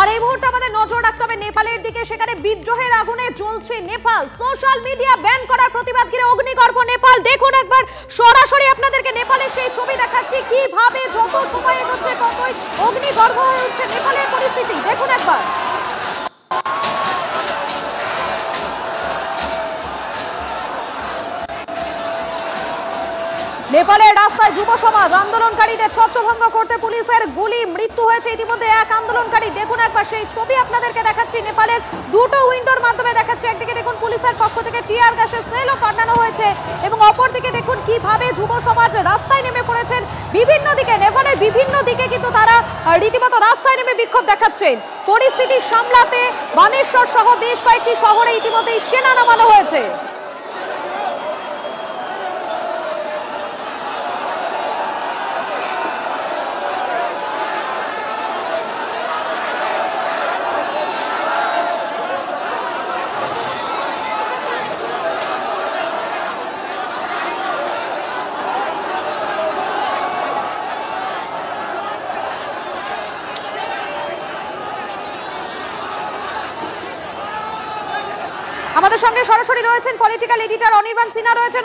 আর এই মুহূর্তে আমাদের নজর রাখতে হবে নেপালের দিকে। সেখানে বিদ্রোহের আগুনে জ্বলছে নেপাল। সোশ্যাল মিডিয়া ব্যান করার প্রতিবাদ ঘিরে অগ্নিগর্ভ নেপাল। দেখুন একবার সরাসরি আপনাদেরকে নেপালের সেই ছবি দেখাচ্ছি, কিভাবে যত সময় এগোচ্ছে ততই অগ্নিগর্ভ হয়ে উঠছে নেপালের পরিস্থিতি। দেখুন একবার। নেপালের রাস্তায় যুব সমাজ, আন্দোলনকারীদের ছত্রভঙ্গ করতে পুলিশের গুলি, মৃত্যু হয়েছে ইতিমধ্যে এক আন্দোলনকারী। দেখুন একবার সেই ছবি আপনাদেরকে দেখাচ্ছি, নেপালের দুটো উইন্ডোর মাধ্যমে দেখাচ্ছি। একদিকে দেখুন পুলিশের পক্ষ থেকে টিয়ার গ্যাসের সেলও ফাটানো হয়েছে এবং অপরদিকে দেখুন কিভাবে যুব সমাজ রাস্তায় নেমে পড়েছেন বিভিন্ন দিকে। নেপালের বিভিন্ন দিকে কিন্তু তারা রীতিমতো রাস্তায় নেমে বিক্ষোভ দেখাচ্ছেন। পরিস্থিতি সামলাতে বানেশ্বর সহ বেশ কয়েকটি শহরে ইতিমধ্যেই সেনা নামানো হয়েছে। আমাদের সঙ্গে সরাসরি রয়েছেন পলিটিক্যাল এডিটর অনির্বাণ সিনহা রয়েছেন।